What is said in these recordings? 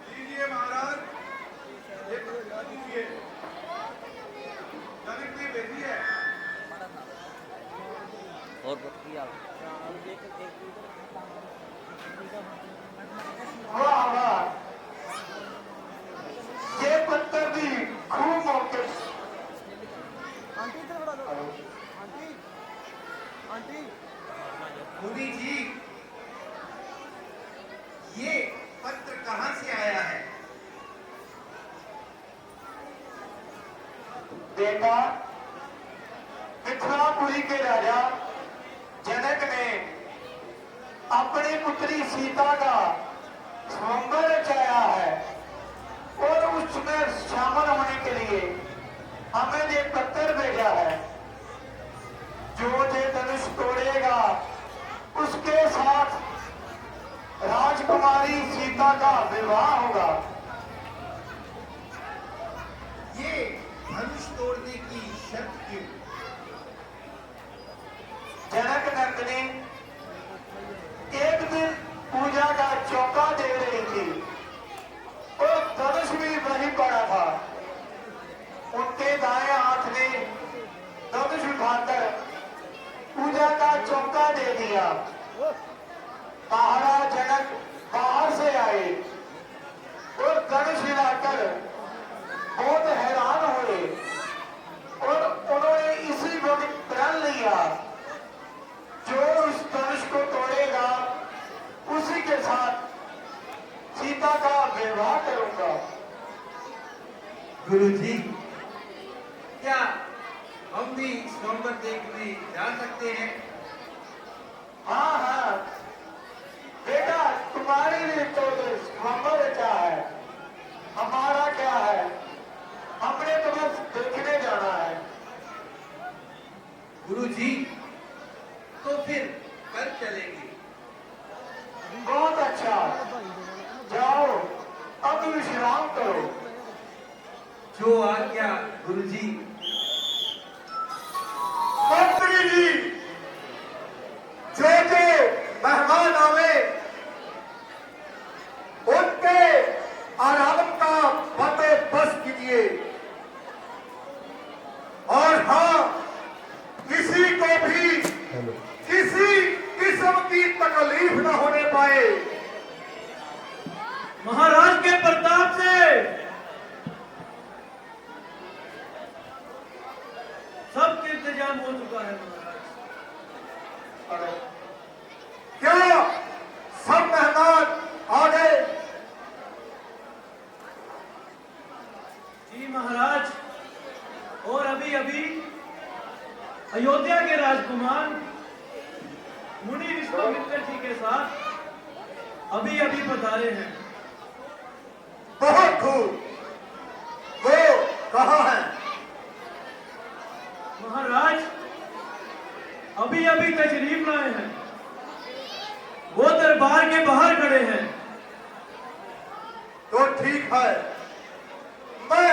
लीजिए महाराज, ये लीजिए, जनक ने भेजी है। और किया वाह वाह, ये पत्थर भी खूब मौके। आंटी इधर बड़ा दो। आंटी आंटी मोदी जी, ये पत्र कहां से आया है? बेटा, मिथिलापुरी के राजा जनक ने अपनी पुत्री सीता का स्वयंवर रचाया है और उसमें शामिल होने के लिए हमें ये पत्र भेजा है। जो ये धनुष तोड़ेगा उसके साथ राजकुमारी सीता का विवाह होगा। ये धनुष तोड़ने की शर्त क्यों? जनक नंदिनी एक दिन पूजा का चौका दे रही थी और धनुष भी वहीं पड़ा था। उनके दाएं हाथ ने धनुष उठाकर पूजा का चौका दे दिया। महाराज जनक बाहर से आए और धनुष हिलाकर बहुत हैरान हुए और उन्होंने इसी वक्त प्रण लिया, जो उस धनुष को तोड़ेगा उसी के साथ सीता का विवाह करूंगा। गुरुजी, क्या हम भी स्वयंवर देखने जा सकते हैं? हाँ हाँ बेटा, तुम्हारे लिए तो स्वयंवर रचा है, हमारा क्या है, हमने तो बस देखने जाना है। गुरुजी, तो फिर कल चलेंगे। बहुत अच्छा, जाओ अब विश्राम करो। जो आज्ञा गुरुजी। मंत्री जी, जो मेहमान आवे उनके आराम का बंदोबस्त कीजिए और हाँ, किसी को भी किसी किस्म की तकलीफ न होने पाए। महाराज के प्रताप से सब इंतजाम हो चुका है महाराज। क्या सब मेहमान आ गए? जी महाराज, और अभी अभी अयोध्या के राजकुमार मुनि विश्वामित्र जी के साथ अभी अभी पधारे हैं। बहुत खूब, वो कहाँ है? महाराज अभी अभी तशरीफ लाए हैं, वो दरबार के बाहर खड़े हैं। तो ठीक है, मैं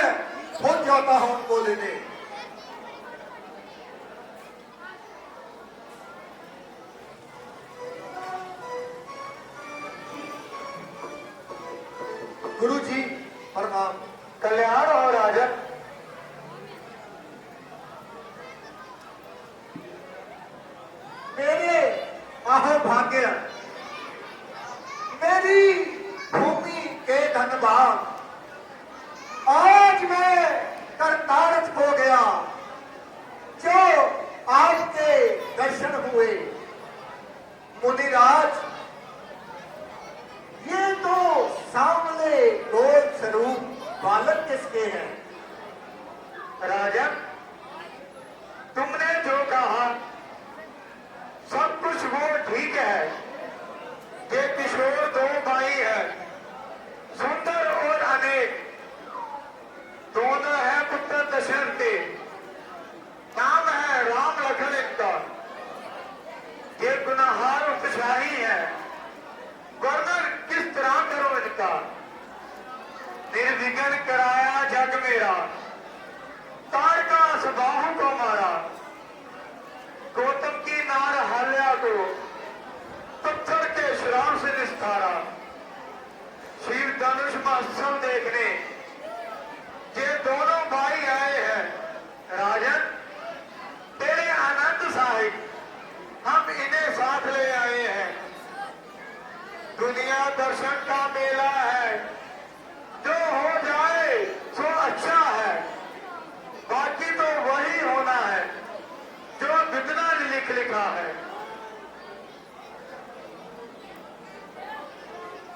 खुद जाता हूं उनको लेने। गुरु जी प्रणाम। कल्याण और राजन। मेरे अहो भाग्य, मेरी भूमि के धनभाग, आज मैं कृतार्थ हो गया जो आपके दर्शन हुए। मुनिराज, ये तो सामने गोल स्वरूप बालक किसके हैं? राजन, तुमने जो कहा सब कुछ वो ठीक है। ये किशोर दो भाई है, सुंदर और अनेक, दोनों है पुत्र दशरथ के। नाम है तारीख लिखा है।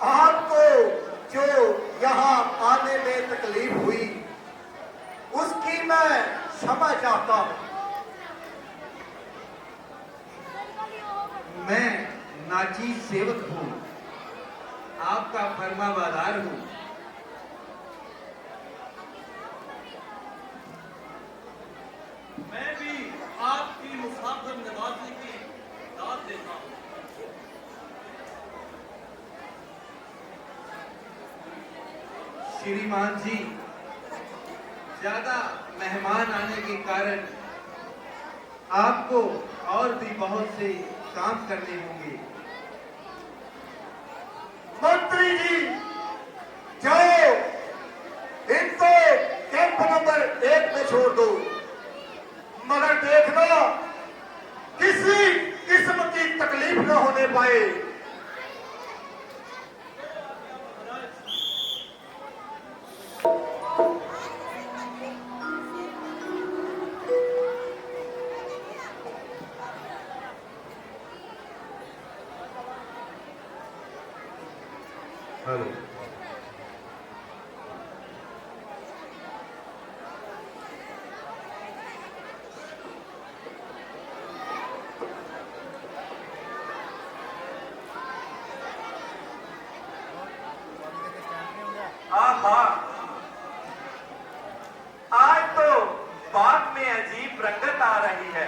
आपको जो यहाँ आने में तकलीफ हुई उसकी मैं क्षमा चाहता हूं। मैं नाचीज सेवक हूँ, आपका फरमाबरदार हूँ। मैं भी आपकी मुसाफिर नवाजी की दाद देता हूँ। श्रीमान जी, ज्यादा मेहमान आने के कारण आपको और भी बहुत से काम करने होंगे। मंत्री जी, जाओ इनको कैंप नंबर 1 में छोड़ दो, मगर देखना किसी किस्म की तकलीफ न होने पाए। हेलो। आहा, आज तो बाग में अजीब रंगत आ रही है।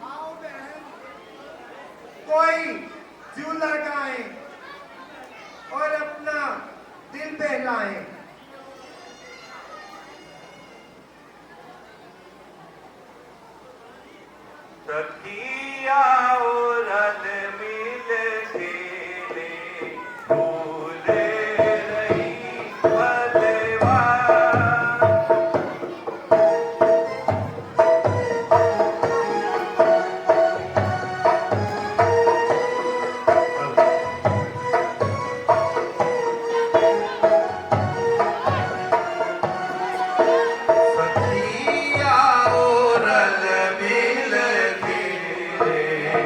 आओ बहन, कोई झूला गाए और अपना दिल बहलाए। सखिया रल मिल खेले भूल रही बलवा। सखिया रल मिल खेले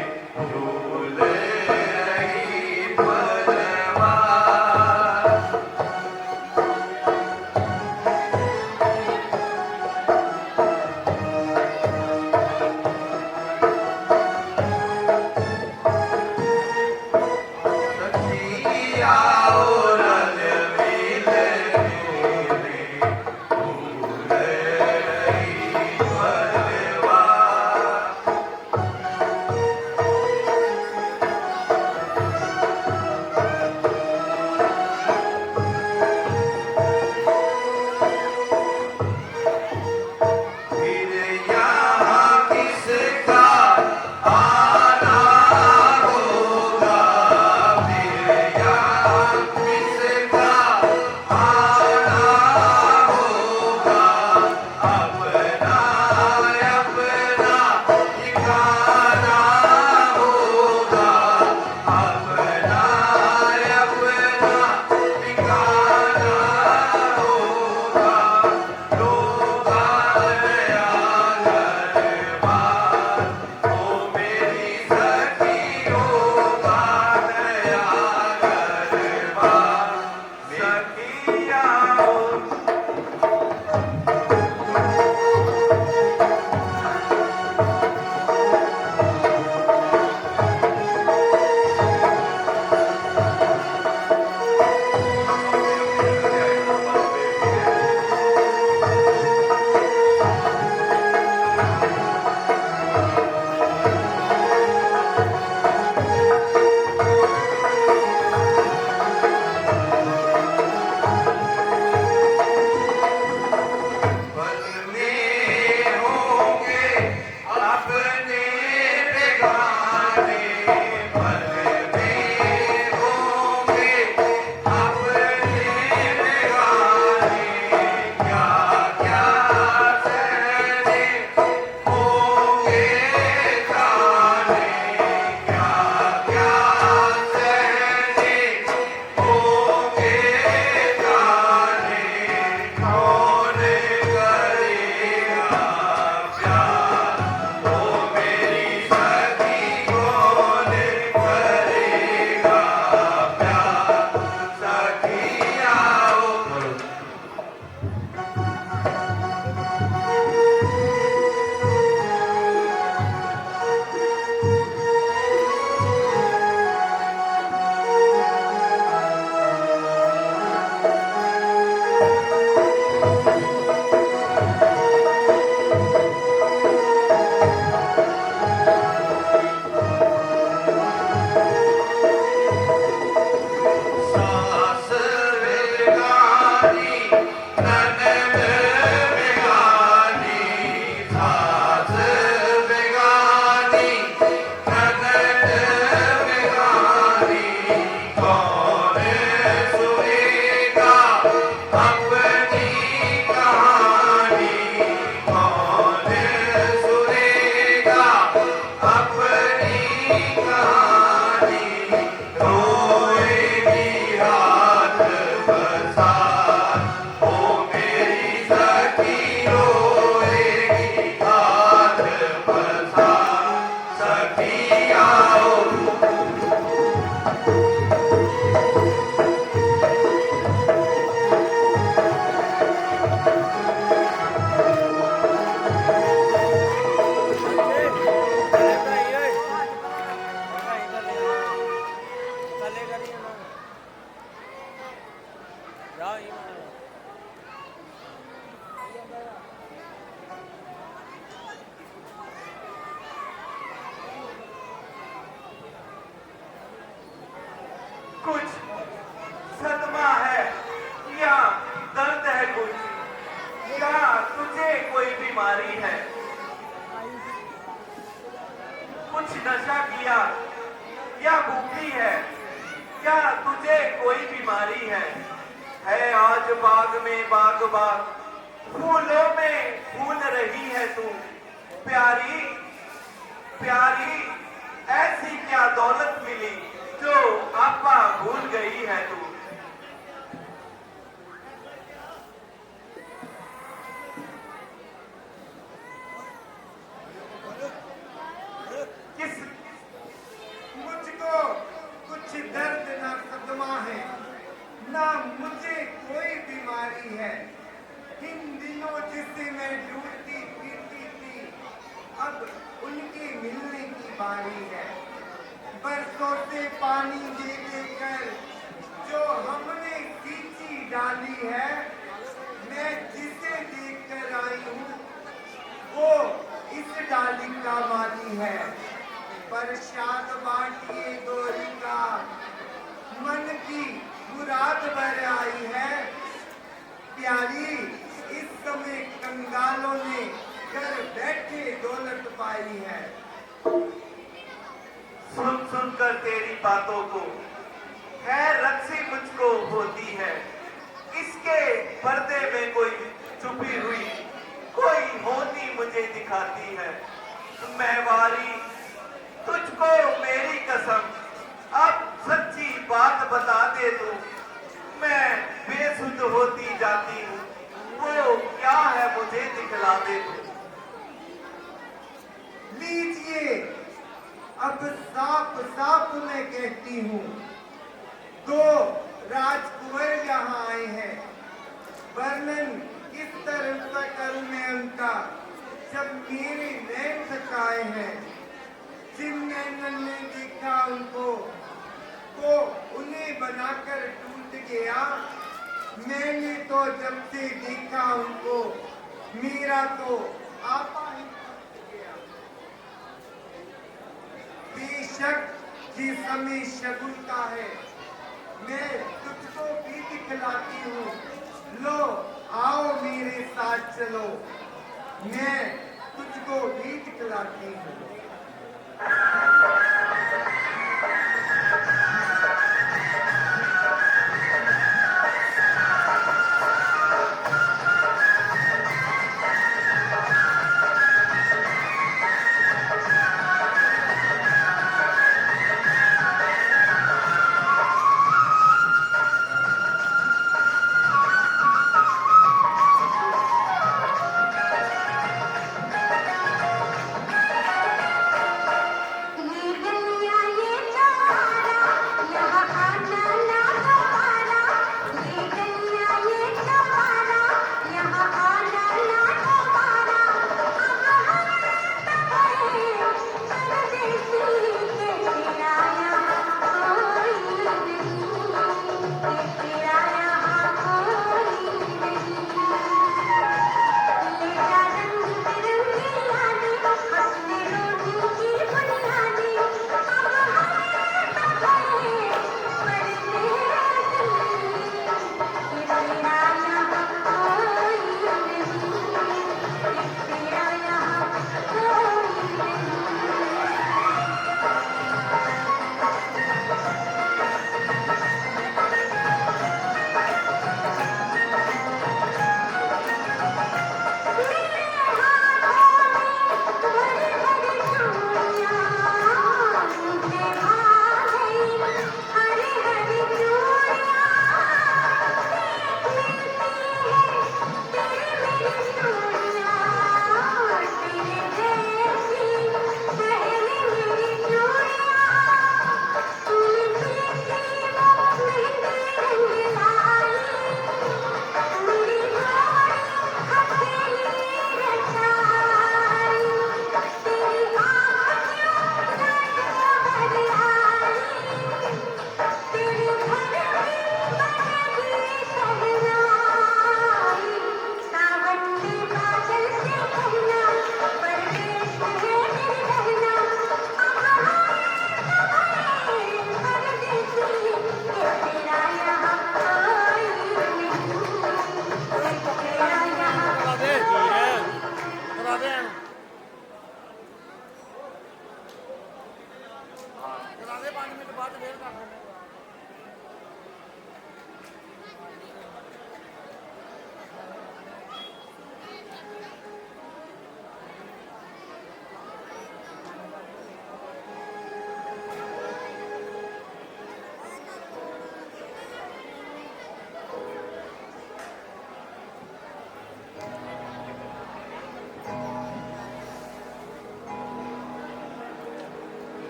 बीमारी है। कुछ नशा किया या भूखी है, क्या तुझे कोई बीमारी है आज बाग में बाग बाग, फूलों में फूल रही है तू। प्यारी प्यारी ऐसी क्या दौलत मिली जो आपा भूल गई है तू। किस मुझको कुछ दर्द ना सदमा है, ना मुझे कोई बीमारी है। इन दिनों जिससे मैं ढूंढती फिरती थी, अब उनके मिलने की बारी है। बरसों से पानी दे देकर जो हमने सींची डाली है, मैं जिसे देखकर आई हूँ वो इस डाली का माली है। प्रसाद बांटिए गोरी का, मन की मुराद भर आई है। प्यारी इस समय कंगालों ने घर बैठे दौलत पाई है। सुन सुनकर तेरी बातों को खैर रक्सी मुझको होती है। इसके पर्दे में कोई छुपी हुई कोई होती मुझे दिखाती है। मैं वारी तुझको मेरी कसम, अब सच्ची बात बता दे तू। मैं बेसुध होती जाती हूँ, वो क्या है मुझे दिखला दे तू। लीजिए अब साफ साफ मैं कहती हूँ, दो राजकुंवर यहाँ आए हैं। वर्णन किस तरह का करूँ मैं उनका, जब मेरे नैन थकाए हैं। जिन नैनन ने देखा उनको तो उन्हें बनाकर टूट गया। मैंने तो जब से देखा उनको, मेरा तो आपा ही टूट गया। बेशक ये समय शगुन का है, मैं तुझको भी दिखलाती हूँ। लो आओ मेरे साथ चलो, मैं तुझको भी दिखलाती हूँ।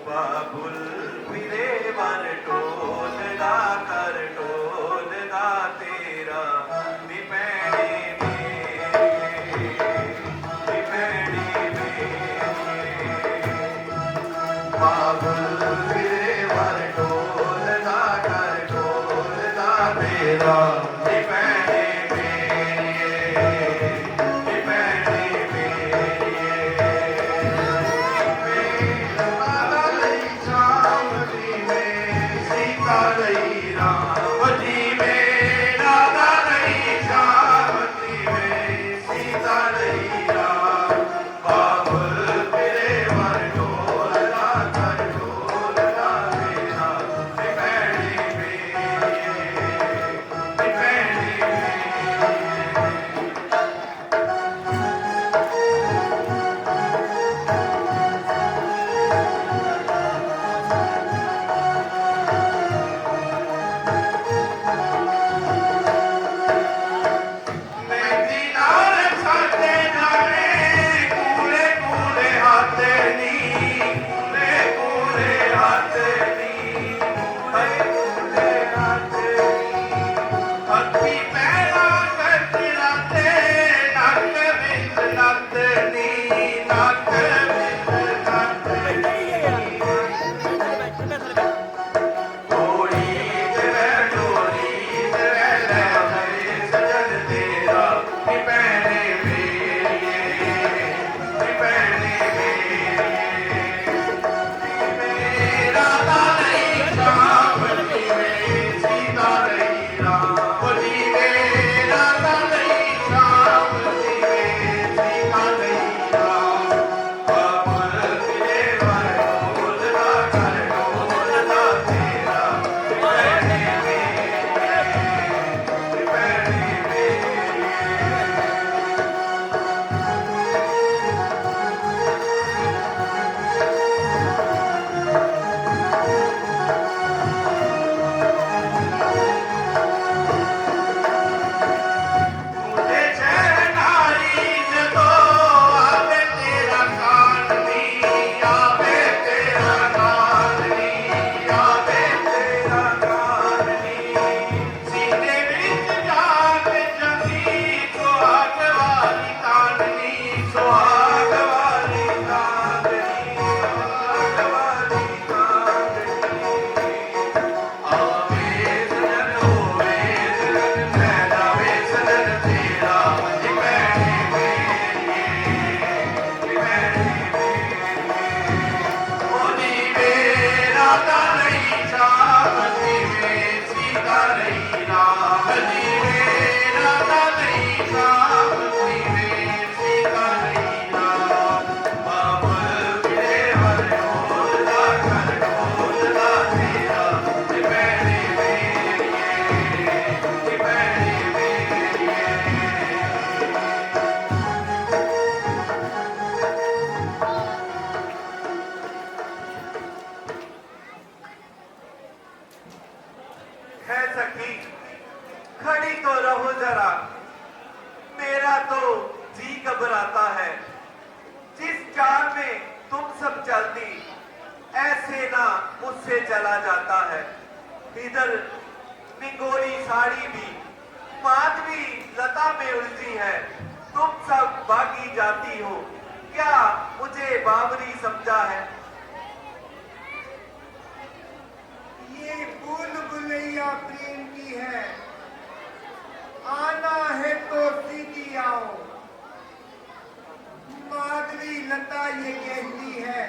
बाबुल फिरे वर टोलदा कर टोलदा तेरा निपैने मेरे निपैने मेरे बाबुल फिरे वर टोलदा कर टोलदा तेरा निपैने खड़ी तो रहो जरा, मेरा तो जी घबराता है। जिस चाल में तुम सब चलती, ऐसे ना मुझसे चला जाता है। इधर निगोरी साड़ी भी, माधवी लता में उलझी है। तुम सब भागी जाती हो, क्या मुझे बावरी समझा है? ये भूल भुलैया प्रेम की है, आना है तो सीधी आओ। माधवी लता ये कहती है,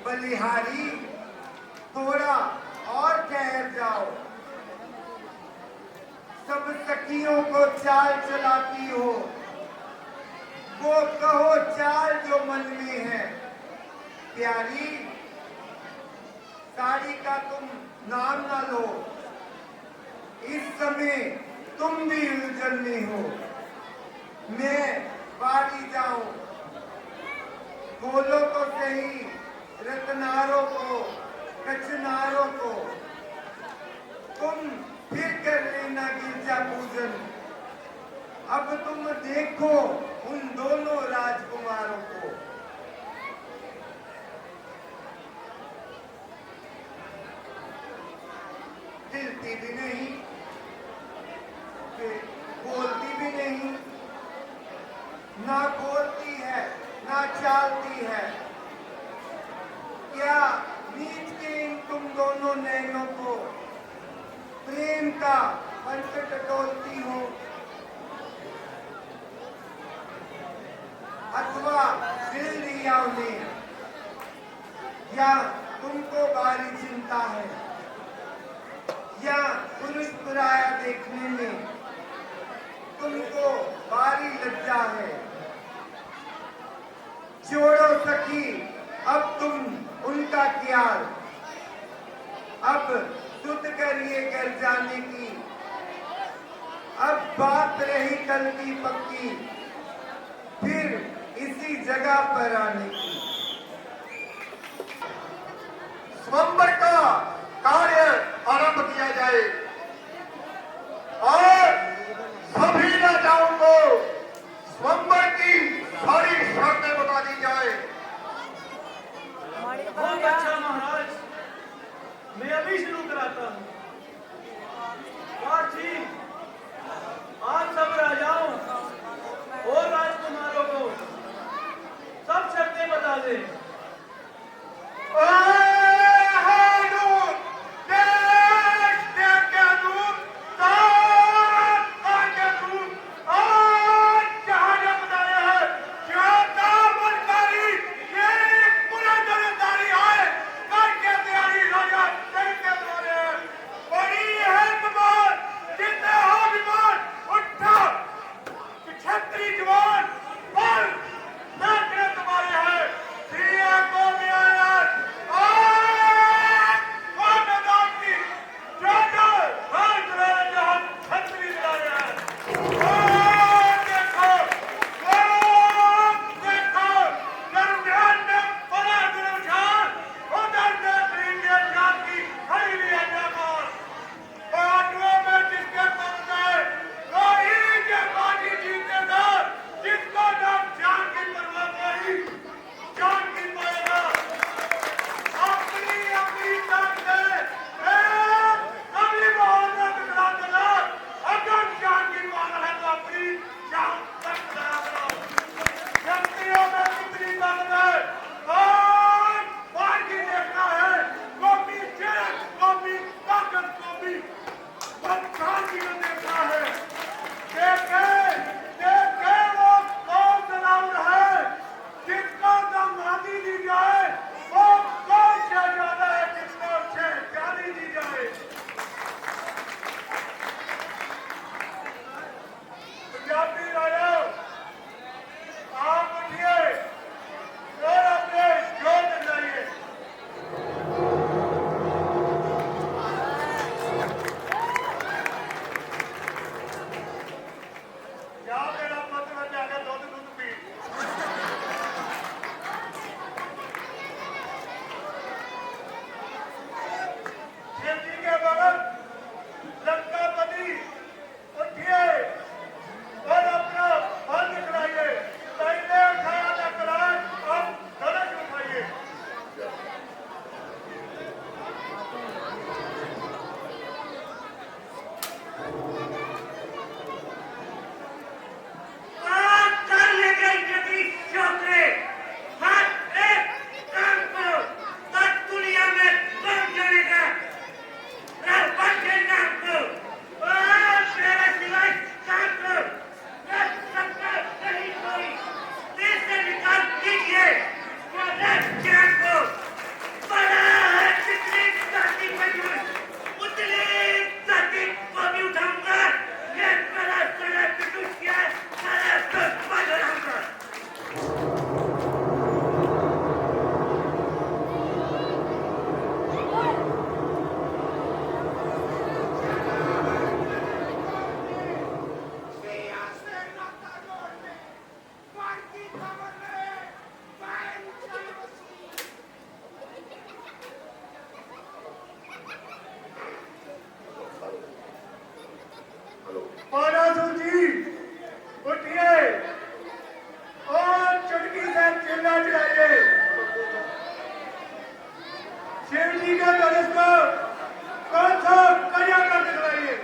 बलिहारी थोड़ा और ठहर जाओ। सब सखियों को चाल चलाती हो, वो कहो चाल जो मन में है। प्यारी साड़ी का तुम नाम ना लो, इस समय तुम भी उलझन में हो। मैं बारी जाऊं, बोलो तो सही रत्नारों को, कचनारों को। तुम फिर कर लेना गिरजा पूजन। अब तुम देखो उन दोनों राजकुमारों को। चलती भी नहीं, बोलती भी नहीं, ना बोलती है ना चालती है। क्या नीच के इन तुम दोनों नैनों को प्रेम का पंख टटोलती हो, अथवा दिल दिया उन्हें, या तुमको बारी चिंता है, या पुरुष पुराया देखने में तुमको बारी लज्जा है। छोड़ो सखी अब तुम उनका ख्याल, अब सुध करिए घर जाने की, अब बात रही कल की पक्की, फिर इसी जगह पर आने की। स्वयंवर का कार्य आरंभ किया जाए और सभी राजाओं को स्वयंवर की सारी शर्तें बता दी जाए। बहुत अच्छा महाराज, मैं अभी शुरू कराता हूँ। जी, आज सब राजाओं और राजकुमारों को सब शर्तें बता दें। शिव जी के धनुष को अच्छा करिया कर दिखलाइए।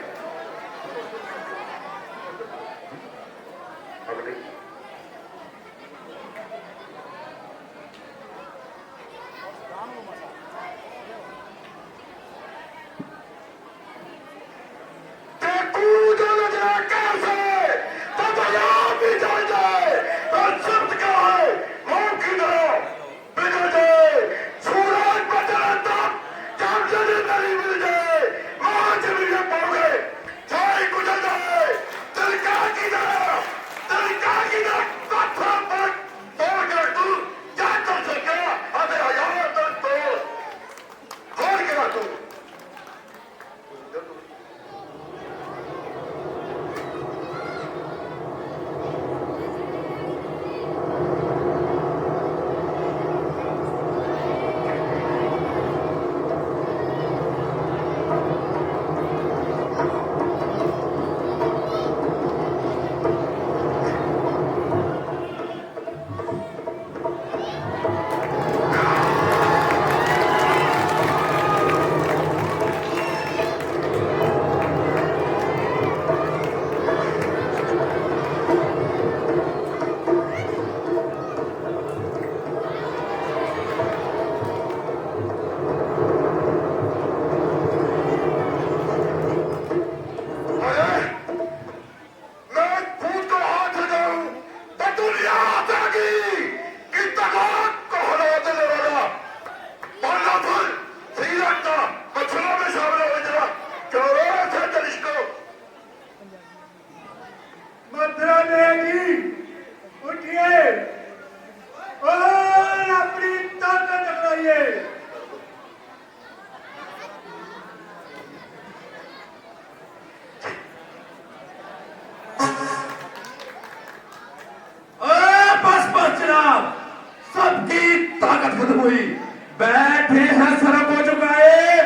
बैठे हैं सर को झुकाए,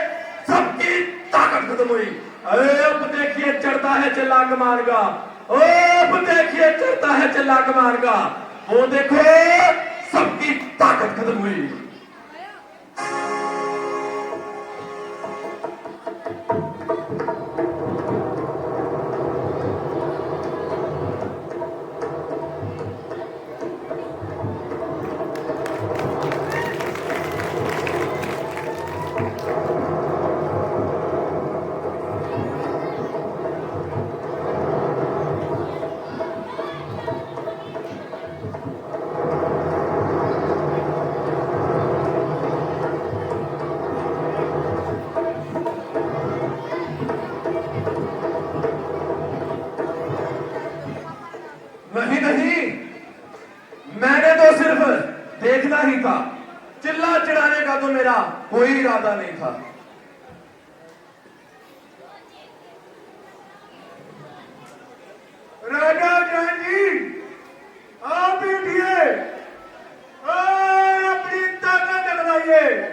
सबकी ताकत खत्म हुई। अरे अब देखिए चढ़ता है चिल्ला कमान का, अब देखिए चढ़ता है चिल्ला कमान का, वो देखो सबकी ताकत खत्म हुई। नहीं नहीं, मैंने तो सिर्फ देखना ही था, चिल्ला चढ़ाने का तो मेरा कोई इरादा नहीं था। राजा जान जी, आप उठिए और अपनी ताकत दिखाइए।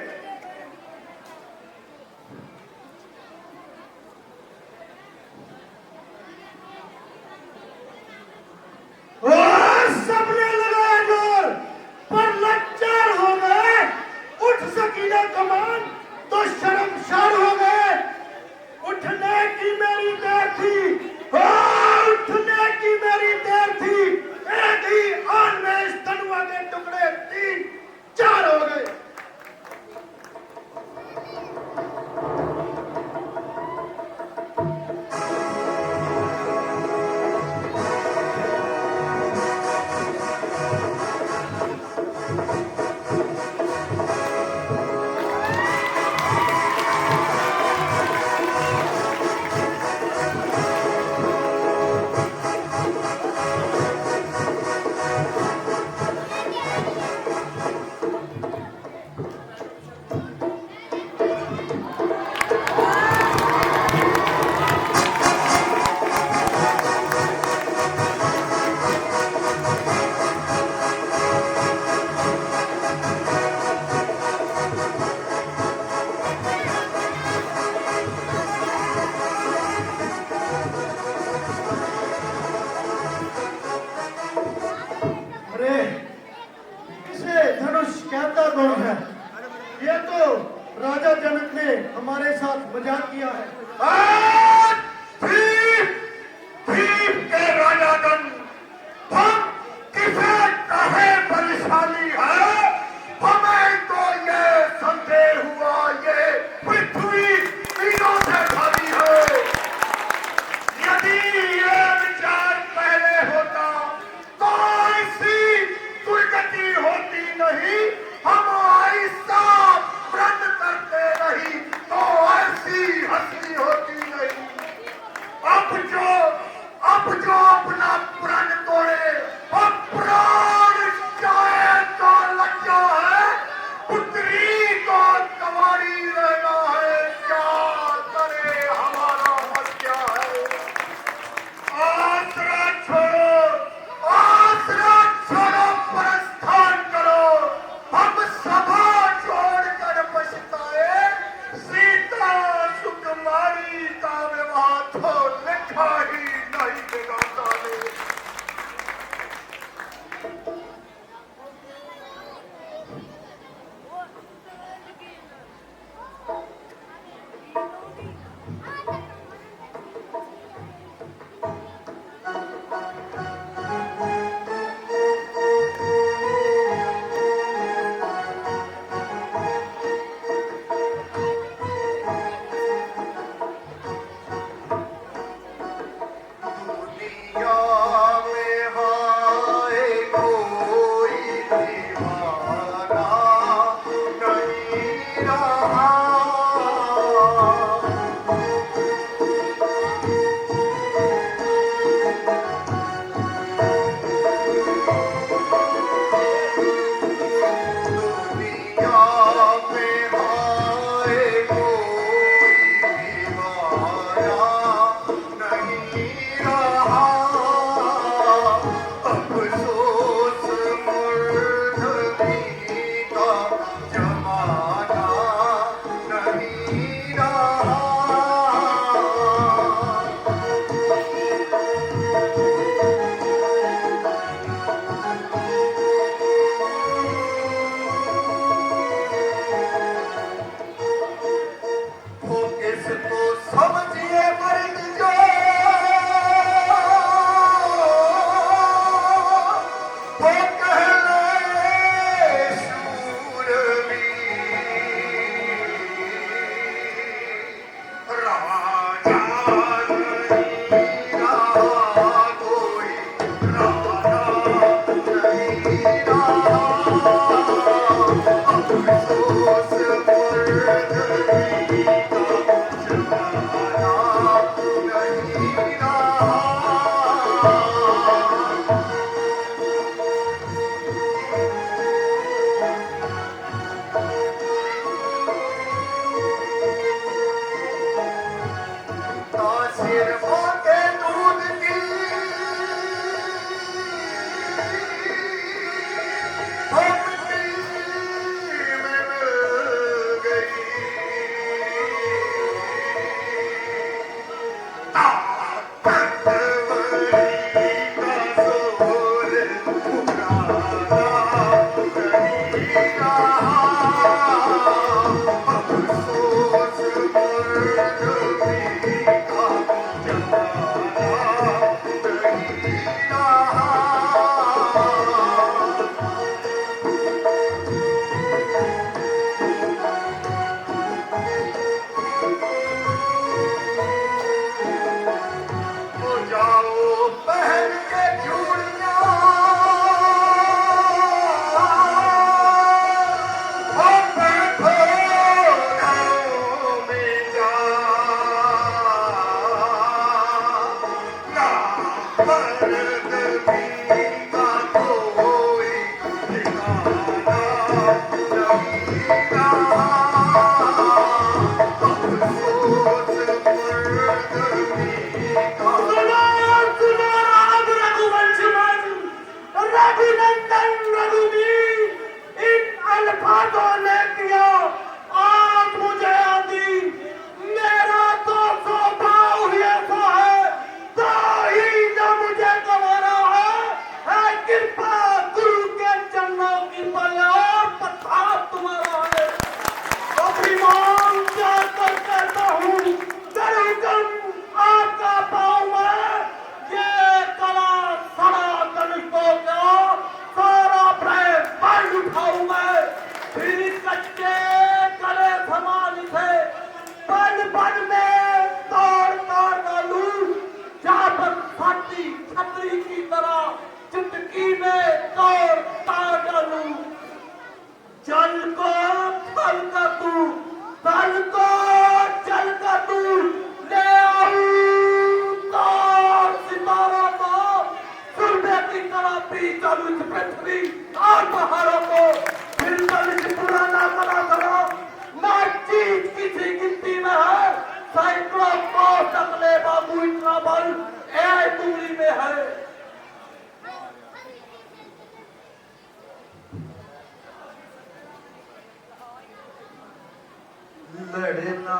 सबने लगाया जोर, पर लच्चर हो गए। उठ सकी ना कमान तो शर्मसार हो गए। उठने की मेरी देर थी, उठने की मेरी देर थी। एक ही आन में इस तनुआ के टुकड़े 3-4 हो गए। इसे धनुष कहता कौन है? ये तो राजा जनक ने हमारे साथ मजाक किया है। भीम के राजागण, हम किसे कहे बलशाली है? हमें तो ये संदेह हुआ ये पृथ्वी मीलों से भारी है। यदि ये विचार पहले होता तो ऐसी दुर्गति होती नहीं, हम ऐसा व्रत करते नहीं तो ऐसी हंसी होती नहीं। अब जो अपना प्रण तोड़े और प्राण जाए तो लज्जा है, पुत्री को कवारी रहना है, क्या करे हमारा मत क्या है। आसरा छोड़ो प्रस्थान करो, हम सभा छोड़कर पछताए, सीता सुकुमारी का विवाह तो लिखा ही नहीं बिगाड़ता ने। दुनिया में हाय कोई दीवाना लड़ना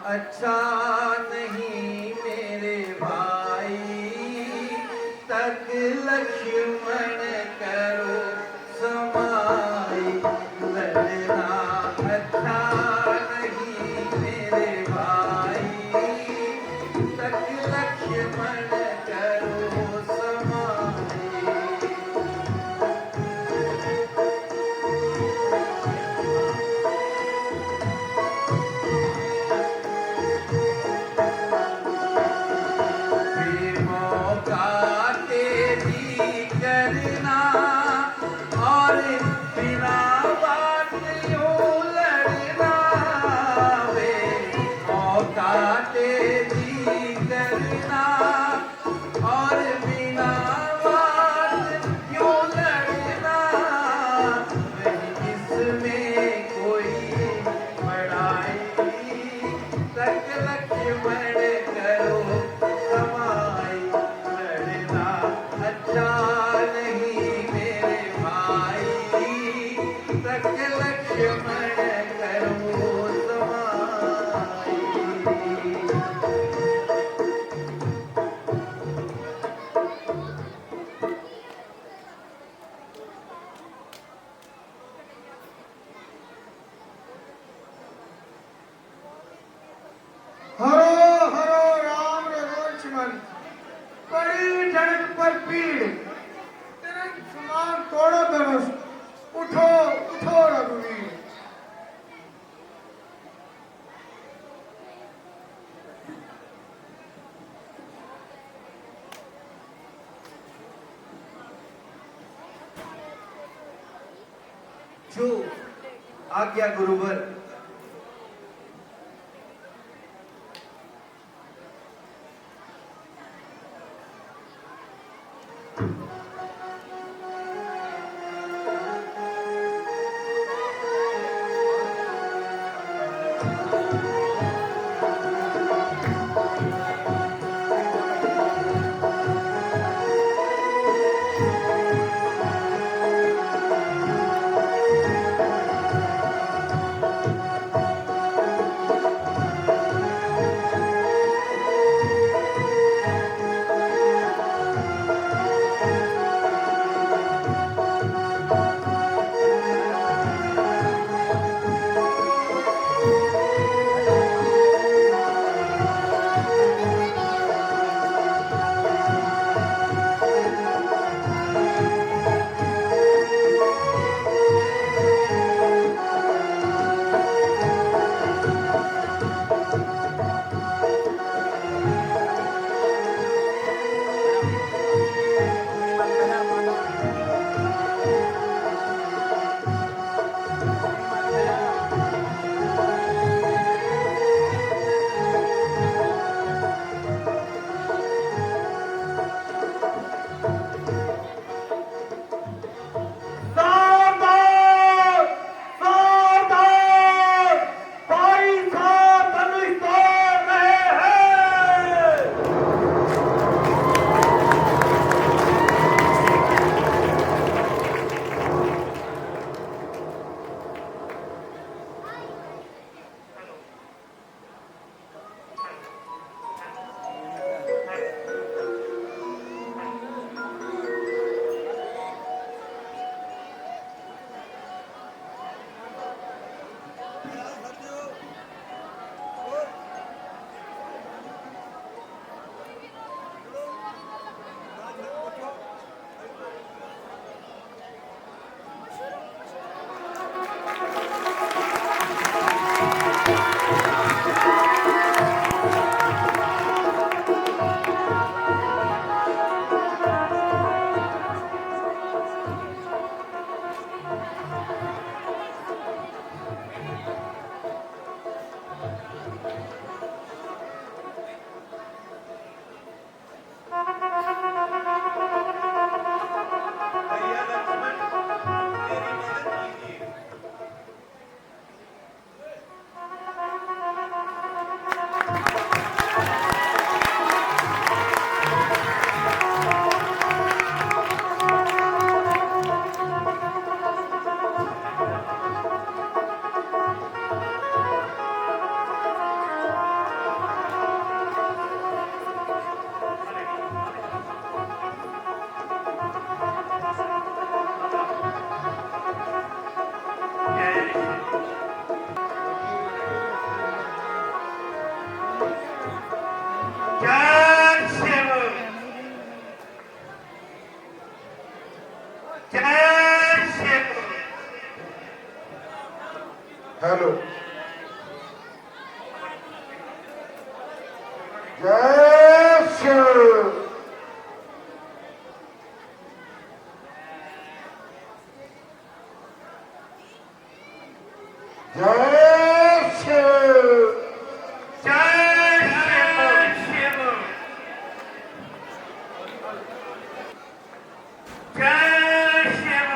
अच्छा नहीं मेरे भाई, तक लक्ष्मण करो समाई। लड़ना अच्छा नहीं मेरे भाई, तक लक्ष्मण करो समाई। फिर मौका तेरी करना और बिना बात यूं लड़ना। वे मौका तेरी करना और बिना बात यूं लड़ना। नहीं इसमें कोई बड़ाई, तक लक्ष्मण करो समाई। लड़ना अच्छा नहीं मेरे भाई, तक लक्ष्मण करो समाई। हरो हरो राम लक्ष्मण, पड़ी जड़क पर पीड़, तिरंग समान तोड़ो धनुष, उठो उठो रघुवीर। जो आज्ञा गुरुवर। हेलो। जय शिव। जय शिव। जय शिव। जय शिव।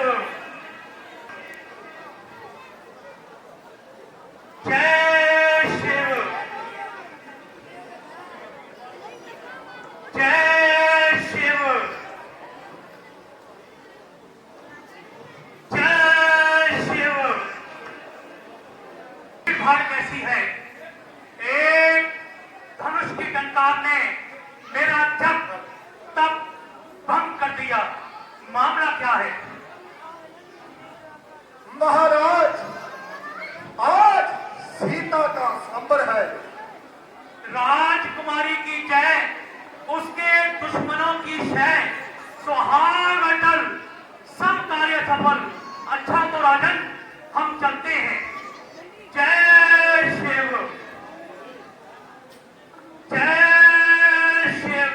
जय शिव। जय शिव। जय शिव। भार कैसी है? एक धनुष की टंकार ने मेरा जप तप भंग कर दिया। मामला क्या है? महाराज, आज सीता का संबर है। राजकुमारी की जय, उसके दुश्मनों की शय। सुहाग अटल, सब कार्य सफल। अच्छा तो राजन, हम चलते हैं। जय शिव। जय शिव।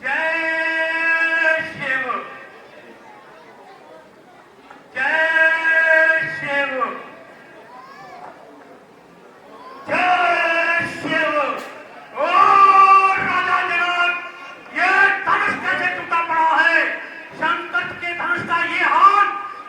जय शिव। जय शिव। जय शिव। ओ राजा जनक, ये धनुष कैसे टूटा पड़ा है? संकट के धनुष का ये हाथ,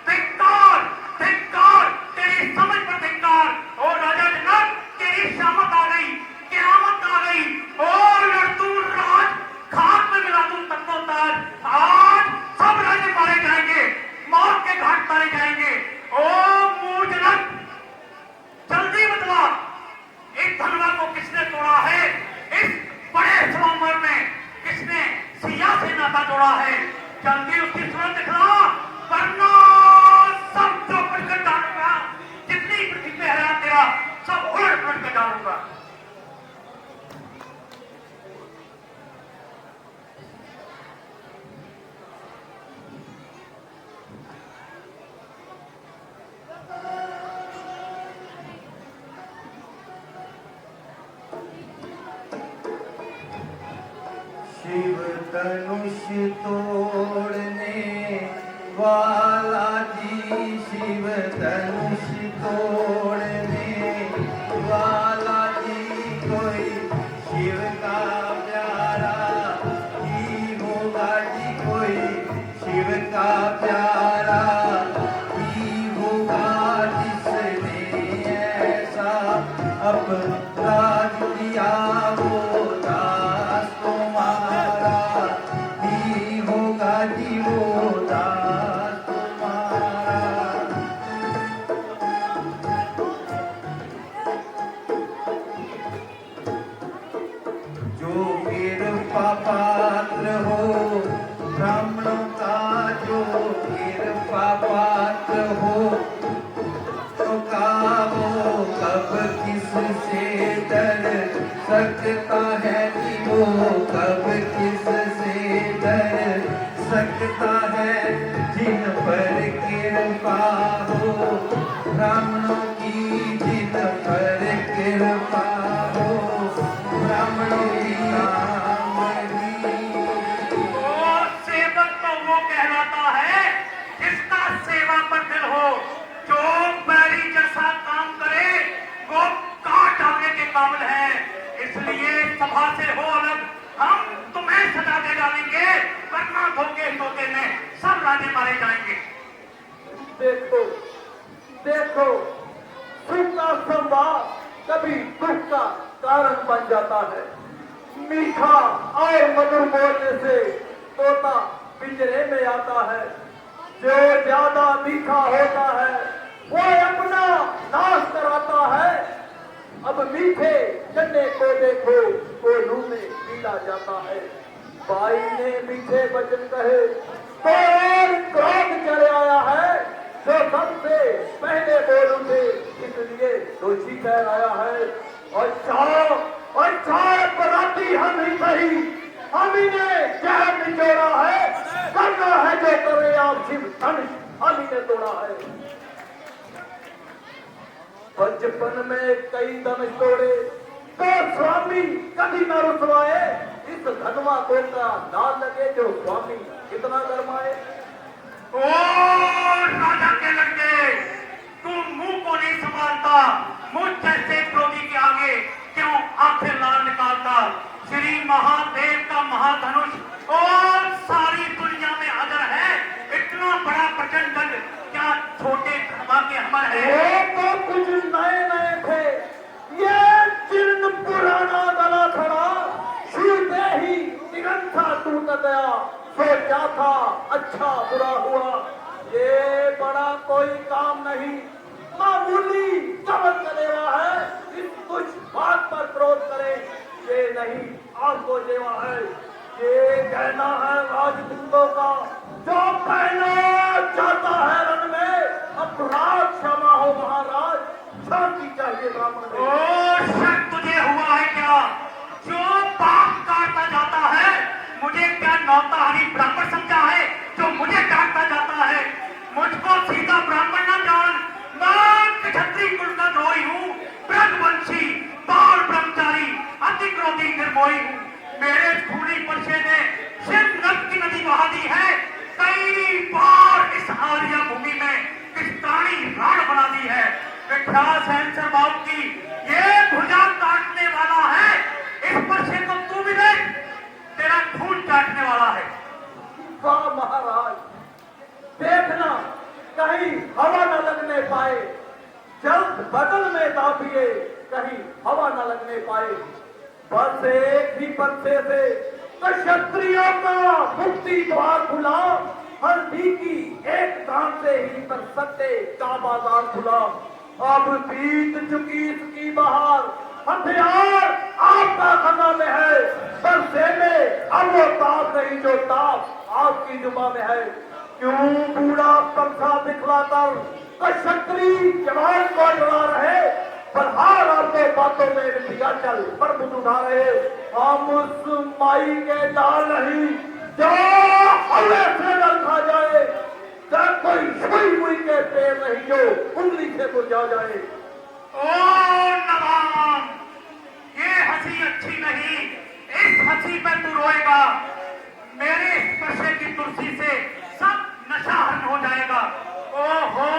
धिक्कार, धिक्कार, तेरी समझ पर धिक्कार। ओ राजा जनक, तेरी शामत आ गई, क़यामत आ गई। ओ लड़तू राज, खाक में मिला दूं तख्तो ताज। आज सब राजे मारे जाएंगे, मौत के घाट मारे जाएंगे। ओ मूर्खजनक, जल्दी बतला, इस धनवा को किसने तोड़ा है? इस बड़े स्वयंवर में किसने सिया से नाता जोड़ा है? जल्दी उसकी सूरत दिखला, वरना सब जो पलट डालूंगा। जितनी पृथ्वी पे है तेरा, सब उलट पलट कर डालूंगा। शिव धनुष तोड़ने वाला जी, शिव धनुष तोड़ने वाला जी, कोई शिव का प्यारा ही होगा जी, कोई शिव का प्यारा ही होगा, जिसने ऐसा अपराध किया वो दास तुम्हारा ही होगा जी, वो दास तुम्हारा। जो कृपा पात्र हो ब्राह्मणों का, जो कृपा पात्र हो का, वो कब किससे डर सकता है जी, वो कब किससे डर सकता है? जिन पर कृपा हो ब्राह्मणों की, जिन पर कृपा हो ब्राह्मणों की और सेवक तो वो कहलाता है जिसका सेवा पर दिल हो। जो बैरी जैसा काम करे वो काट डालने के काबिल है। इसलिए सभा से हो अलग, हम तुम्हें सजा दे डालेंगे, वरना धोखे धोखे में सब राजे मारे जाएंगे। देखो देखो, सुख का संवाद कभी दुख का कारण बन जाता है। मीठा और मधुर बोलने से तोता पिंजरे में आता है। जो ज्यादा मीठा होता है वो अपना नाश कराता है। अब मीठे गन्ने को देखो, कोल्हू में पीला जाता है। बाई ने मीठे वचन कहे तो और क्रोध चले आया है। जो सबसे पहले बोल उठे इसलिए दोषी ठहराया है। अच्छा अपराधी हम ही सही, हम ही ने जहर निचोड़ा है। करना है जो करे आप शिव धनुष हम स्वामी ने तोड़ा है। बचपन में कई धनुष तोड़े तो स्वामी कभी न रुसवाए, इस धनवा को का ना लगे जो स्वामी कितना गरमाए। ओ राजा के लड़के, तू मुंह को नहीं संभालता, मुझ जैसे क्रोधी के आगे क्यों आंखें लाल निकालता। श्री महादेव का महाधनुष और सारी दुनिया में हाजिर है, इतना बड़ा प्रचंड दंड क्या छोटे धर्मा के हमर है। वो तो कुछ नए नए थे, ये जीर्ण पुराना गला खड़ा, छूते ही निरंथा टूट गया। सोचा था अच्छा बुरा हुआ, ये बड़ा कोई काम नहीं, मामूली चमक करेगा है। इस कुछ बात पर क्रोध करे, ये नहीं आपको देवा है। ये कहना है राजदूतों का, जो पहना जाता है रण में, अपराध क्षमा हो महाराज, शांति चाहिए ब्राह्मण में। ओ शक तुझे हुआ है क्या? जो पाप काटता जाता है, मुझे क्या नौताहारी ब्राह्मण समझा है जो मुझे काटता जाता है? मुझको सीधा ब्राह्मण न जान, मैं क्षत्रिय कुल का द्रोही हूँ, ब्रजवंशी, बाल ब्रह्मचारी, अति क्रोधी निर्मोही हूँ। मेरे खूनी परसे ने सिर्फ रक्त की नदी बहा दी है, कई बार इस आर्या भूमि में किस्तानी राण बना दी है। विख्यात सहनसर बाबू की ये भुजा काटने वाला है, इस परसे को तू भी देख, तेरा खून काटने वाला है। वाह महाराज, देखना कहीं हवा न लगने पाए, जल्द बदल में दाबिए कहीं हवा न लगने पाए। बस एक ही परसे से क्षत्रियों का मुक्ति द्वार खुला, हल्दी की एक दान से ही कर सकते का बाजार खुला। अब बीत चुकी इसकी बहार, हथियार आपका खजा में है, परसे में अब वो ताप नहीं जो ताप आपकी जुबा में है। क्यों बूढ़ा पंखा दिखलाकर क्षत्रिय जवान को डरा रहे, बलहार आपके बातों में दिया चल पर बुझ उठा रहे। हम उस माई के दाल नहीं जो हवे से डर खा जाए, जब कोई छुई मुई के पेड़ नहीं जो उंगली से बुझा जाए। ओ नवाब, ये हंसी अच्छी नहीं, इस हंसी पे तू रोएगा। मेरे स्पर्श की तुलसी से सब नशा हरण हो जाएगा। ओहो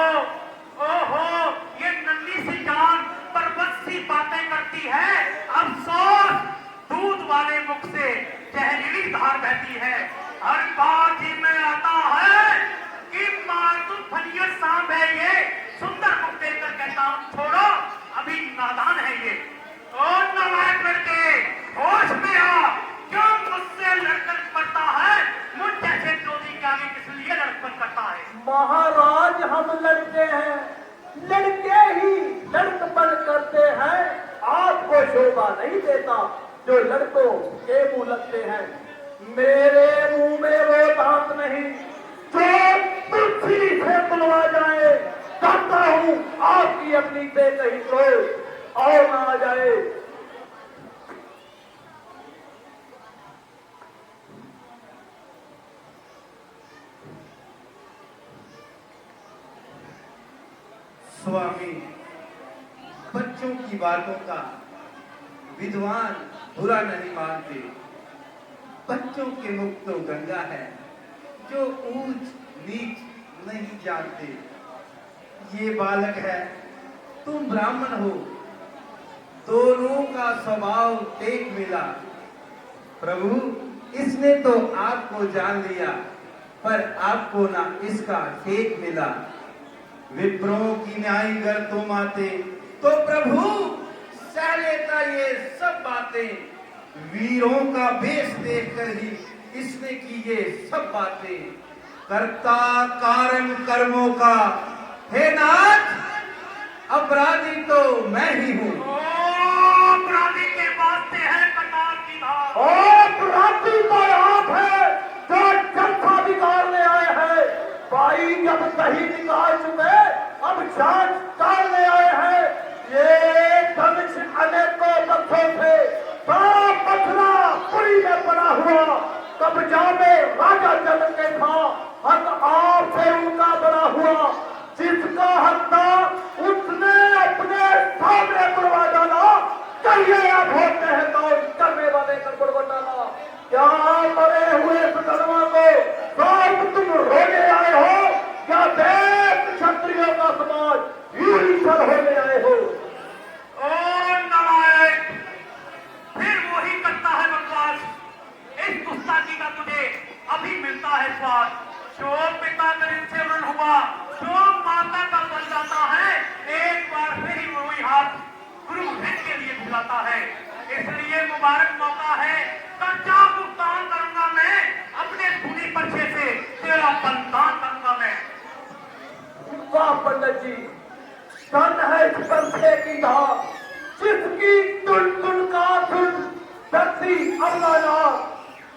ओहो, ये नन्ही सी जान पर्वत सी बातें करती है, अफसोस दूध वाले मुख से जहरीली धार बहती है। हर बात ही में आता है कि मातुम फनियर सांप है ये, सुंदर मुख देखकर कहता हूं छोड़ो, अभी नादान है ये। और नवाब लड़के, होश में आ, क्यों मुझसे लड़कर पड़ता है? मुझ जैसे क्रोधी के आगे किस लिए लड़कर करता है? महाराज हम लड़के हैं, लड़के ही लड़कपन करते हैं, आपको शोभा नहीं देता जो लड़कों के मुंह लगते हैं। मेरे मुंह में वो दांत नहीं जो तुलसी से बुलवा जाए, कहता हूं आपकी अपनी पे कहीं तो और ना आ जाए। स्वामी, बच्चों की बातों का विद्वान बुरा नहीं मानते। बच्चों के मुख तो गंगा है जो ऊंच नीच नहीं जानते। ये बालक है, तुम ब्राह्मण हो, दोनों का स्वभाव टेक मिला। प्रभु, इसने तो आपको जान लिया, पर आपको ना इसका टेक मिला। विप्रों की न्याय गर तुम आते तो प्रभु सह लेता ये सब बातें। वीरों का भेष देखकर ही इसने की ये सब बातें। कर्ता कारण कर्मों का हे नाथ, अपराधी तो मैं ही हूँ। अपराधी के वास्ते है कटार की धार। अपराधी तो आप है जो जनता बिगाड़ने आए हैं। भाई जब दही निकाल चुके, अब जांच काटने आए हैं। ये धनुष अनेकों बच्चों से बड़ा पथरा पुरी में पड़ा हुआ, कब्जा में राजा जनक के था, हक आपसे उनका बड़ा हुआ। जिसका हक था उसने अपने सामने करवा डाला। कहिए आप होते हैं कौन करने वाले गड़बड़ घोटाला। क्या मरे हुए सदनमा को सब तुम रोने आए हो या देश क्षत्रियों का समाज ईश्वर होने आए हो। ओ नालायक, फिर वही करता है बकवास। इस गुस्ताखी का तुझे अभी मिलता है स्वाद। जो पिता गरीब से ऋण हुआ, जो माता का बन जाता है, एक बार से ही वही हाथ गुरु भेंट के लिए बुलाता है। इसलिए मुबारक मौका है, कर्जा भुगतान करूंगा मैं, अपने धूनी पर्चे से तेरा बलिदान करूंगा मैं। वाह पंडित जी, धन है इस पर्चे की धार, जिसकी टुन टुन का धुन धरती अवलाना।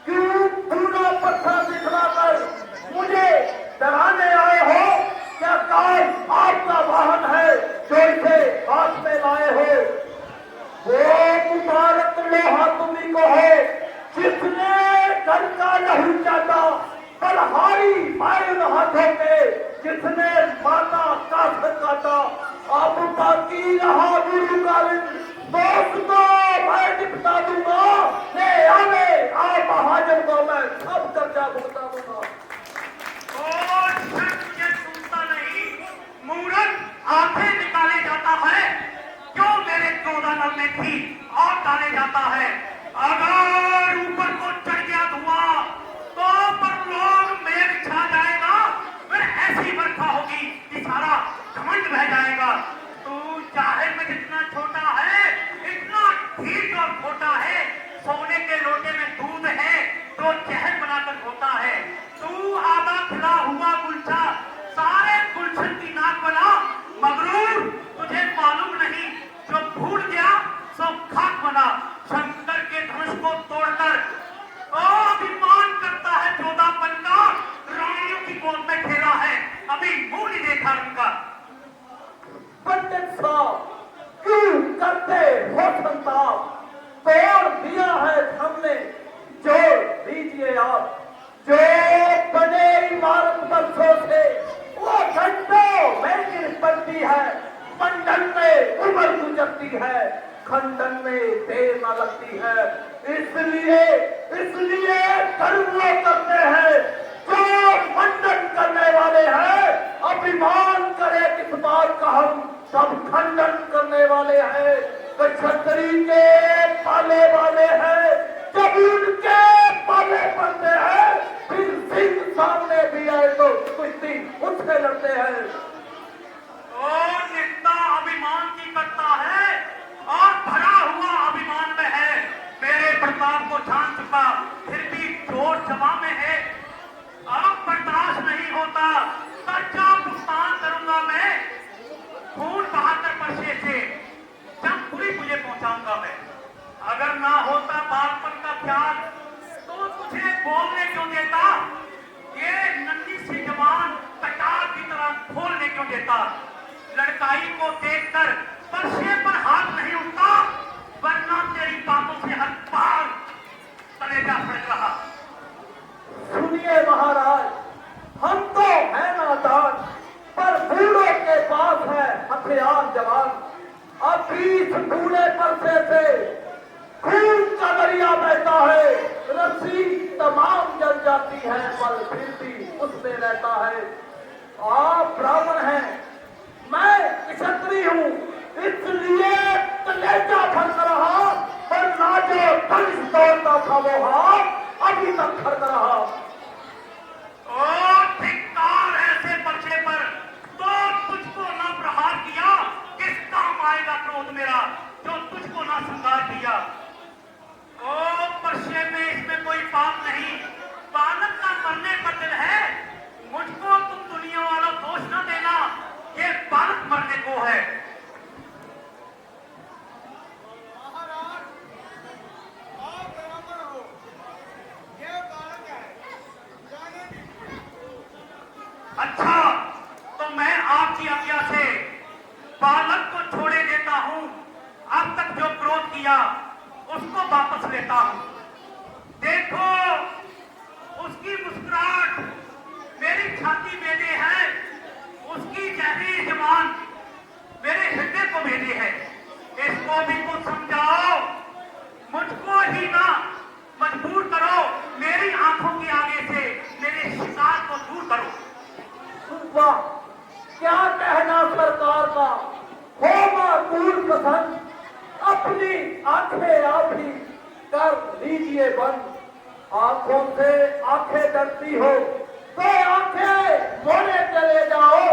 क्यों पूरा पत्थर दिखलाकर मुझे डराने आए हो? क्या काल आपका वाहन है जो इसे हाथ में लाए हो? वो मुबारक लोहा तुम्ही को है जिसने घर का लहू चाटा, बलहारी मायून हाथों पे जिसने माता का सर काटा। अब बाकी रहा गुरु कालिन, दोस्तों मैं निपटा दूंगा। ले आवे आप महाजन को मैं सब कर्जा भुगता दूंगा। और शर्त ये सुनता नहीं, मूरत आंखें निकाले जाता है, क्यों मेरे 14 नल में थी और डाले जाता है। अगर ऊपर को चढ़ गया धुआं तो पर लोग मेघ छा जाएगा, फिर ऐसी बरखा होगी कि सारा घमंड बह जाएगा। तू चाहे में जितना छोटा है, इतना ठीक और खोटा है। सोने के लोटे में दूध है तो जहर बनाकर होता है। तू आधा खिला हुआ गुलछा सारे गुलशन की नाक बना। मगरूर, तुझे मालूम नहीं, जो भूल गया सब खाक बना। शंकर के धनुष को तोड़कर अभिमान करता है 14 का, रानियों की गोद में खेला है, अभी मुंह नहीं देखा उनका। पंडित साहब क्यों करते हो संताप? तोड़ दिया है हमने, जोड़ दीजिए आप। जो बने इमारत बरसों से वो घंटों में गिर पड़ती है। मंडल में उम्र गुजरती है, खंडन में देर न लगती है। इसलिए कर्म वो करते हैं जो मंडन करने वाले हैं। अभिमान करे किस बात का, हम सब खंडन करने वाले हैं। क्षत्रिय के पाले वाले हैं, जब उनके पाले पड़ते हैं फिर सिंह सामने भी आए तो कुश्ती उससे लड़ते हैं। और निंदा अभिमान की करता है और भरा हुआ अभिमान में है। मेरे प्रताप को जान चुका, फिर भी जोर जमा में है। अब बर्दाश्त नहीं होता, कर्जा भुगतान करूंगा मैं। खून बहाकर पर्चे से जमपुरी तुझे पहुंचाऊंगा मैं। अगर ना होता बालपन का ख्याल तो तुझे बोलने क्यों देता? ये नन्ही सी जवान कटार की तरह खोलने क्यों देता? लड़काई को देखकर पर्चे पर हाथ नहीं उठता, वरना तेरी बातों से हर बार कलेजा फट रहा। सुनिए महाराज, हम तो है नादान, पर बूढ़ों के पास है हथियार जवान। अभी इस बूढ़े पर्चे से खून का दरिया बहता है। रस्सी तमाम जल जाती है पर फिर भी उसमें रहता है। आप ब्राह्मण हैं, मैं क्षत्रिय हूँ, इसलिए कलेजा फंस रहा, पर ना जो धनुष दौड़ता था वो हाथ अभी तक खड़क रहा। और धिक्कार ऐसे पर्चे पर तो तुझको ना प्रहार किया, किस काम आएगा क्रोध मेरा जो तुझको ना श्रृंगार किया। ओ पर्चे में इसमें कोई पाप नहीं, बालक का मरने पर दिल है। मुझको तुम दुनिया वाला दोष न देना, ये बालक मरने को है। महाराज, आप ब्राह्मण हो, ये बालक है, जाने दीजिए। अच्छा, तो मैं आपकी आज्ञा से बालक को छोड़े देता हूं। अब तक जो क्रोध किया उसको वापस लेता हूं। देखो उसकी मुस्कुराहट मेरी छाती में दे है, उसकी जहरी सरकार का हो माकूल पसंद, अपनी आंखें आप ही कर लीजिए बंद। आंखों से आंखें डरती हो तो आंखें मोड़े चले जाओ।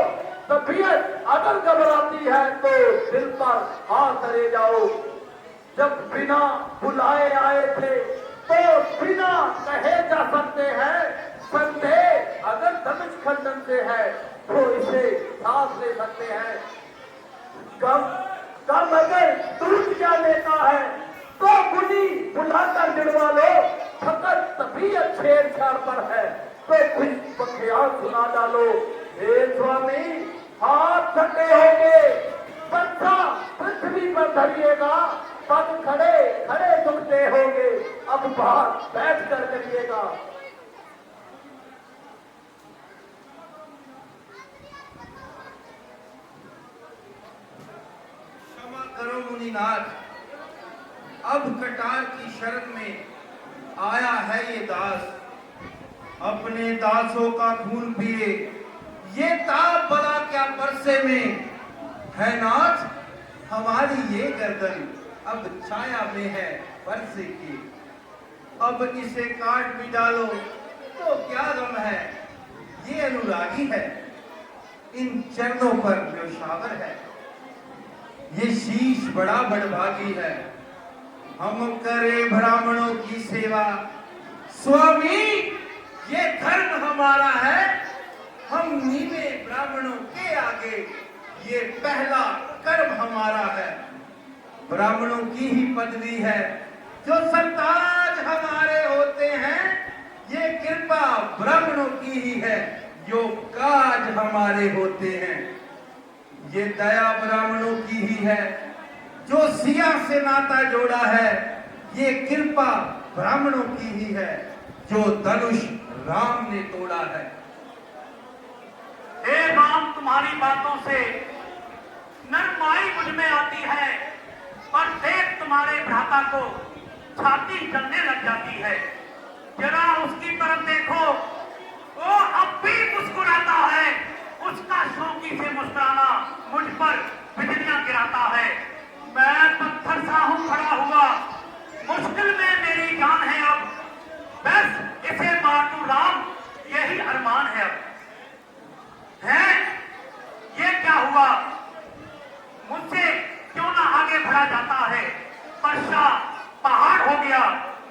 तबीयत अगर घबराती है तो दिल पर हाथ धरे जाओ। जब बिना बुलाए आए थे तो बिना कहे जा सकते हैं। संदेह अगर धनुष खंडन से है तो इसे सांस ले सकते हैं। कम अगर टूट जाने का है तो मुनि बुलाकर जुड़वा लो। फकत तबीयत छेड़छाड़ पर है तो कुछ बखियार सुना डालो। हे स्वामी हाथ ठंडे होंगे, बच्चा पृथ्वी पर धरिएगा। पग खड़े खड़े दुखते होंगे, अब बाहर बैठ कर करिएगा। क्षमा करो मुनिनाथ, अब कटार की शरण में आया है ये दास। अपने दासों का खून पिए, ये ताप बला क्या परसे में है नाथ। हमारी ये गर्दन अब छाया में है परसे की। अब इसे काट भी डालो तो क्या गम है, ये अनुरागी है, इन चरणों पर न्योछावर है। ये शीश बड़ा बड़भागी है, हम करे ब्राह्मणों की सेवा। स्वामी ये धर्म हमारा है, हम नीवे ब्राह्मणों के आगे ये पहला कर्म हमारा है। ब्राह्मणों की ही पदवी है जो सरताज हमारे होते हैं। ये कृपा ब्राह्मणों की ही है जो काज हमारे होते हैं। ये दया ब्राह्मणों की ही है जो सिया से नाता जोड़ा है। ये कृपा ब्राह्मणों की ही है जो धनुष राम ने तोड़ा है। हे राम, तुम्हारी बातों से नरमाई मुझ में आती है, पर देख तुम्हारे भ्राता को छाती जलने लग जाती है। जरा उसकी तरफ देखो, वो अब भी मुस्कुराता है। उसका शौकी से मुस्कुराना मुझ पर बिजलियां गिराता है। मैं पत्थर सा हूं खड़ा हुआ, मुश्किल में मेरी जान है अब। बस इसे मार दूं राम, यही अरमान है अब। है ये क्या हुआ, मुझसे क्यों ना आगे बढ़ा जाता है। वर्षा पहाड़ हो गया,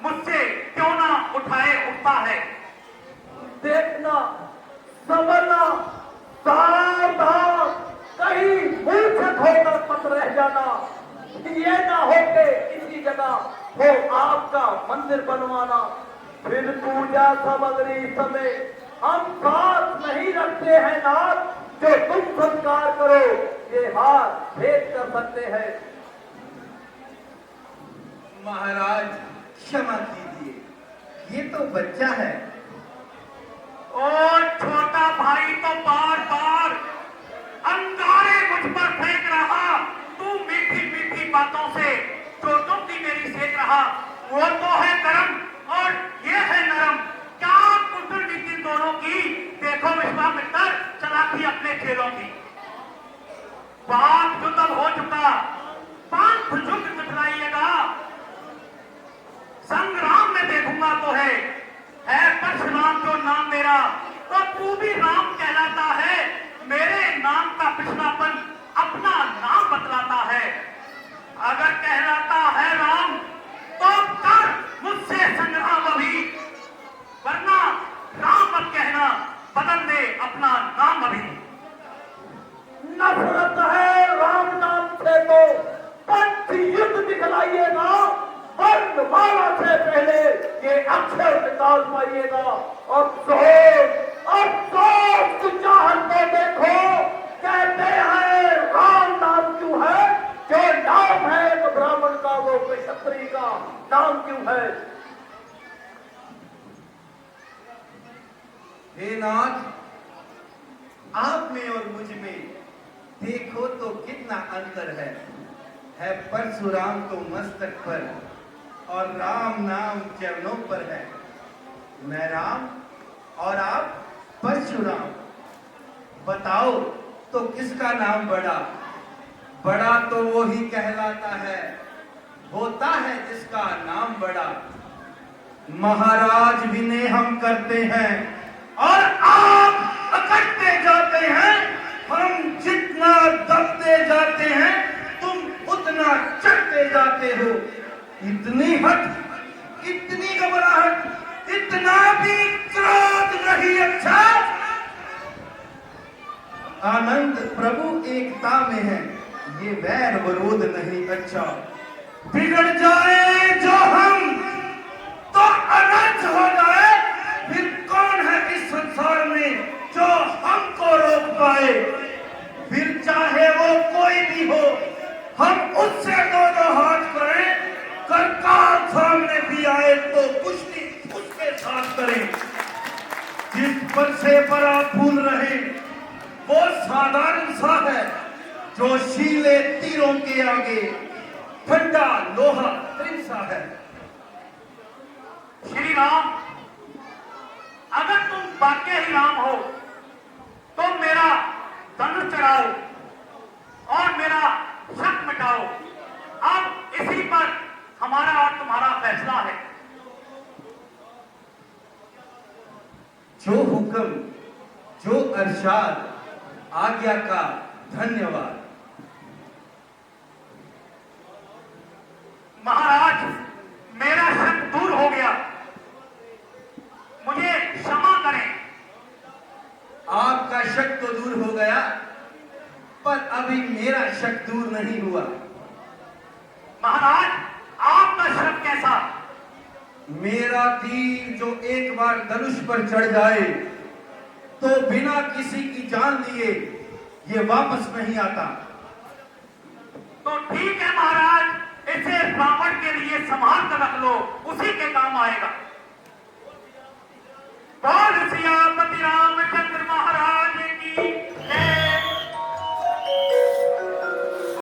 मुझसे क्यों ना उठाए उठता है। देखना समझना सावधान, कहीं मूर्छित होकर मत रह जाना। ये ना हो के इसी जगह हो आपका मंदिर बनवाना। फिर पूजा सामग्री समय हम साथ नहीं रखते हैं नाथ, जो तुम संस्कार करो ये हाथ भेंट कर सकते हैं। महाराज क्षमा कीजिए, ये तो बच्चा है। और छोटा भाई तो बार बार अंगारे मुझ पर फेंक रहा। तू मीठी मीठी बातों से चोटों की मेरी सेक रहा। वो तो है गरम और ये है नरम, क्या कूटनीति दोनों की। देखो विश्वामित्र चलाकी अपने खेलों की। बात जो तब हो चुका, पांच झुक दिखलाइएगा। संग्राम में देखूंगा तो है परशुराम जो नाम मेरा, तो तू भी राम कहलाता है। मेरे नाम का पिछलापन अपना नाम बतलाता है। अगर कहलाता है राम तो कर मुझसे संग्राम अभी, वरना राम मत कहना, बदल दे अपना नाम अभी। नफरत है राम नाम से तो पंच युद्ध दिखलाइएगा। वर्णमाला से पहले ये अक्षर निकाल पाइएगा। अफसोस की चाहत में देखो, कहते हैं राम नाम क्यों है, जो नाम है एक ब्राह्मण का वो कोई क्षत्रिय का नाम क्यों है। हे नाथ, आप में और मुझ में देखो तो कितना अंतर है परशुराम तो मस्तक पर और राम नाम चरणों पर है। मैं राम और आप परशुराम। बताओ तो किसका नाम बड़ा? बड़ा तो वो ही कहलाता है, होता है जिसका नाम बड़ा। महाराज विनय हम करते हैं और आप अकड़ते जाते हैं। हम जितना दबते जाते हैं तुम उतना चढ़ते जाते हो। इतनी हट, इतनी घबराहट, इतना भी क्रोध नहीं अच्छा। आनंद प्रभु एकता में है, ये वैर विरोध नहीं अच्छा। बिगड़ जाए जो हम तो अनर्थ हो जाए, फिर कौन है इस संसार में जो हमको रोक पाए? फिर चाहे वो कोई भी हो, हम उससे दोनों हाथ करें। करकाल सामने भी आए तो कुश्ती उसके साथ करें। जिस पर से बड़ा फूल रहे वो साधारण सा है, जो शीले तीरों के आगे ठंडा लोहा त्रिंसा है। श्री राम, अगर तुम वाकई ही राम हो तो मेरा धनुष चढ़ाओ और मेरा शक मिटाओ। अब इसी पर हमारा और तुम्हारा फैसला है। जो हुक्म, जो अरशाद, आज्ञा का धन्यवाद। महाराज, मेरा शक दूर हो गया, मुझे क्षमा करें। आपका शक तो दूर हो गया, पर अभी मेरा शक दूर नहीं हुआ। महाराज, आपका शक कैसा? मेरा तीर जो एक बार धनुष पर चढ़ जाए तो बिना किसी की जान लिए ये वापस नहीं आता। तो ठीक है महाराज, इसे रावण के लिए संभाल कर रख लो, उसी के काम आएगा।